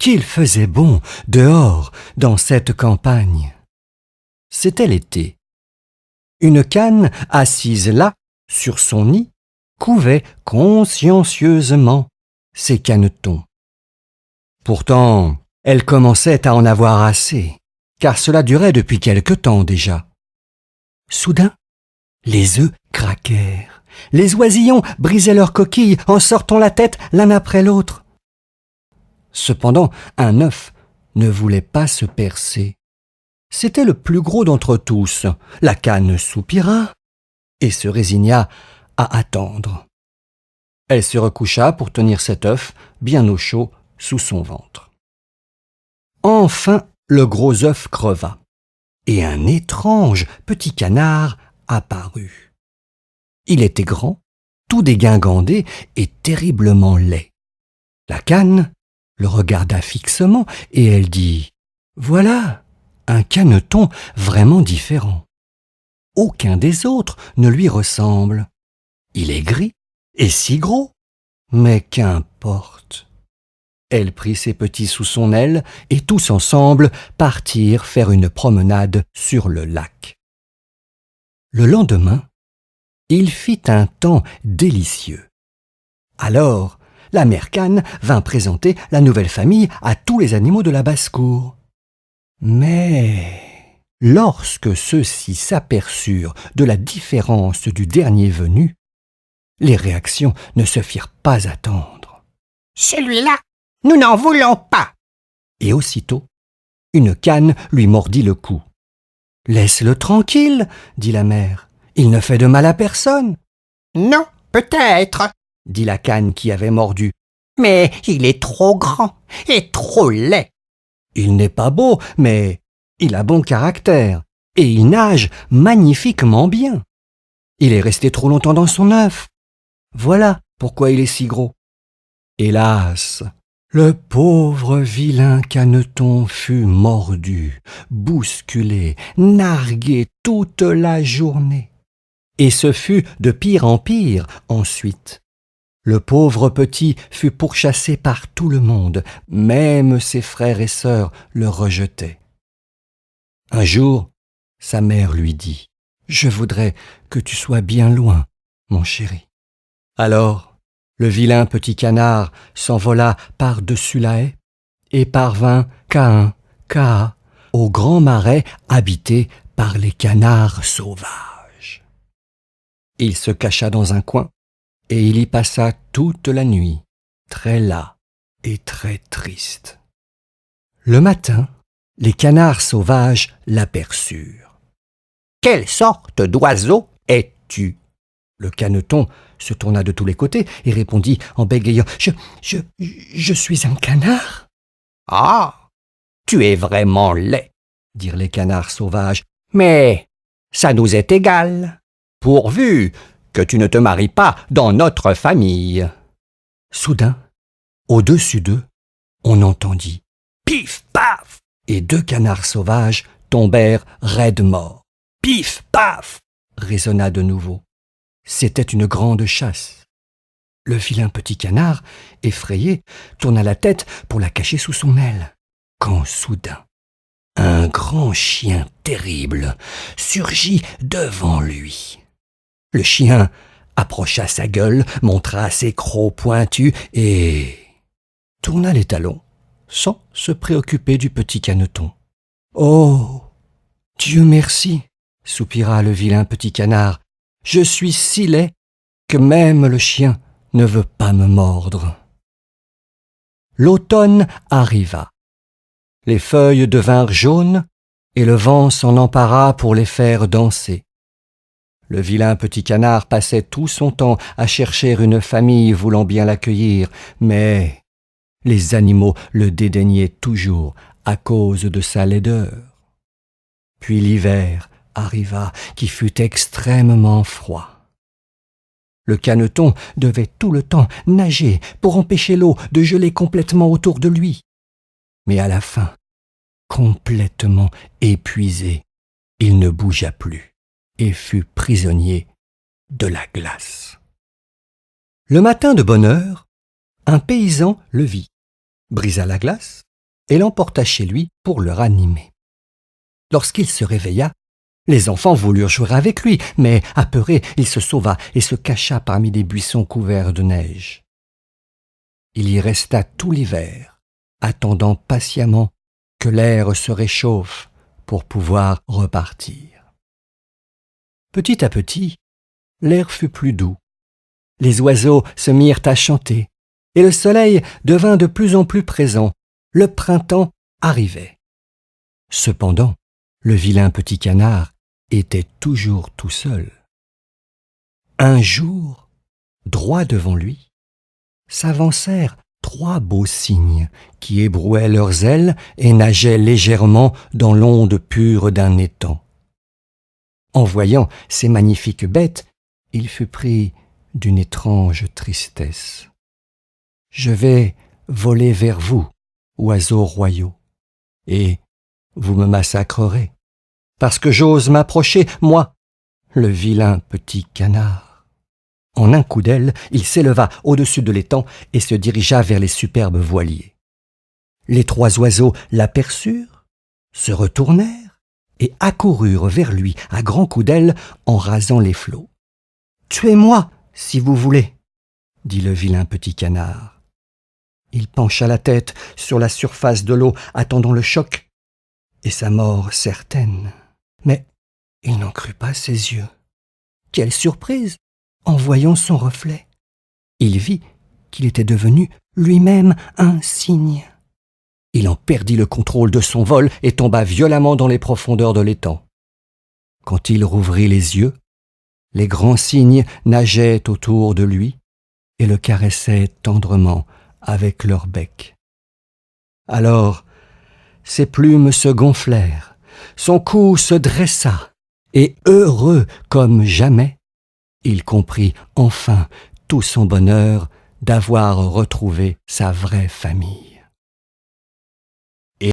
qu'il faisait bon dehors dans cette campagne. C'était l'été. Une canne, assise là, sur son nid, couvait consciencieusement ses canetons. Pourtant, elle commençait à en avoir assez, car cela durait depuis quelque temps déjà. Soudain, les œufs craquèrent. Les oisillons brisaient leurs coquilles en sortant la tête l'un après l'autre. Cependant, un œuf ne voulait pas se percer. C'était le plus gros d'entre tous. La canne soupira et se résigna à attendre. Elle se recoucha pour tenir cet œuf bien au chaud sous son ventre. Enfin, le gros œuf creva et un étrange petit canard apparut. Il était grand, tout dégingandé et terriblement laid. La canne le regarda fixement et elle dit « Voilà un caneton vraiment différent. Aucun des autres ne lui ressemble. Il est gris et si gros, mais qu'importe. » Elle prit ses petits sous son aile et tous ensemble partirent faire une promenade sur le lac. Le lendemain, il fit un temps délicieux. Alors, la mère canne vint présenter la nouvelle famille à tous les animaux de la basse-cour. Mais lorsque ceux-ci s'aperçurent de la différence du dernier venu, les réactions ne se firent pas attendre. « Celui-là, nous n'en voulons pas !» Et aussitôt, une canne lui mordit le cou. « Laisse-le tranquille, dit la mère. Il ne fait de mal à personne. »« Non, peut-être, dit la canne qui avait mordu. Mais il est trop grand et trop laid. »« Il n'est pas beau, mais il a bon caractère et il nage magnifiquement bien. Il est resté trop longtemps dans son œuf. Voilà pourquoi il est si gros. » Hélas, le pauvre vilain caneton fut mordu, bousculé, nargué toute la journée. Et ce fut de pire en pire ensuite. Le pauvre petit fut pourchassé par tout le monde, même ses frères et sœurs le rejetaient. Un jour, sa mère lui dit « Je voudrais que tu sois bien loin, mon chéri. » Alors, le vilain petit canard s'envola par-dessus la haie et parvint qu'à au grand marais habité par les canards sauvages. Il se cacha dans un coin et il y passa toute la nuit, très las et très triste. Le matin, les canards sauvages l'aperçurent. « Quelle sorte d'oiseau es-tu » Le caneton se tourna de tous les côtés et répondit en bégayant « Je suis un canard. »« Ah, tu es vraiment laid, » dirent les canards sauvages. « Mais ça nous est égal, pourvu que tu ne te maries pas dans notre famille. » Soudain, au-dessus d'eux, on entendit « Pif, paf !» et 2 canards sauvages tombèrent raides morts. « Pif, paf !» résonna de nouveau. C'était une grande chasse. Le vilain petit canard, effrayé, tourna la tête pour la cacher sous son aile. Quand soudain, un grand chien terrible surgit devant lui. Le chien approcha sa gueule, montra ses crocs pointus et tourna les talons, sans se préoccuper du petit caneton. « Oh, Dieu merci !» soupira le vilain petit canard. « Je suis si laid que même le chien ne veut pas me mordre. » L'automne arriva. Les feuilles devinrent jaunes et le vent s'en empara pour les faire danser. Le vilain petit canard passait tout son temps à chercher une famille voulant bien l'accueillir, mais les animaux le dédaignaient toujours à cause de sa laideur. Puis l'hiver arriva, qui fut extrêmement froid. Le caneton devait tout le temps nager pour empêcher l'eau de geler complètement autour de lui. Mais à la fin, complètement épuisé, il ne bougea plus et fut prisonnier de la glace. Le matin de bonne heure, un paysan le vit, brisa la glace et l'emporta chez lui pour le ranimer. Lorsqu'il se réveilla, les enfants voulurent jouer avec lui, mais apeuré, il se sauva et se cacha parmi des buissons couverts de neige. Il y resta tout l'hiver, attendant patiemment que l'air se réchauffe pour pouvoir repartir. Petit à petit, l'air fut plus doux. Les oiseaux se mirent à chanter, et le soleil devint de plus en plus présent. Le printemps arrivait. Cependant, le vilain petit canard était toujours tout seul. Un jour, droit devant lui, s'avancèrent 3 beaux cygnes qui ébrouaient leurs ailes et nageaient légèrement dans l'onde pure d'un étang. En voyant ces magnifiques bêtes, il fut pris d'une étrange tristesse. « Je vais voler vers vous, oiseaux royaux, et vous me massacrerez, parce que j'ose m'approcher, moi, le vilain petit canard. » En un coup d'aile, il s'éleva au-dessus de l'étang et se dirigea vers les superbes voiliers. Les 3 oiseaux l'aperçurent, se retournèrent et accoururent vers lui à grands coups d'aile en rasant les flots. « Tuez-moi, si vous voulez, » dit le vilain petit canard. Il pencha la tête sur la surface de l'eau, attendant le choc, et sa mort certaine. Mais il n'en crut pas ses yeux. Quelle surprise en voyant son reflet! Il vit qu'il était devenu lui-même un cygne. Il en perdit le contrôle de son vol et tomba violemment dans les profondeurs de l'étang. Quand il rouvrit les yeux, les grands cygnes nageaient autour de lui et le caressaient tendrement avec leur bec. Alors, ses plumes se gonflèrent, son cou se dressa, et heureux comme jamais, il comprit enfin tout son bonheur d'avoir retrouvé sa vraie famille.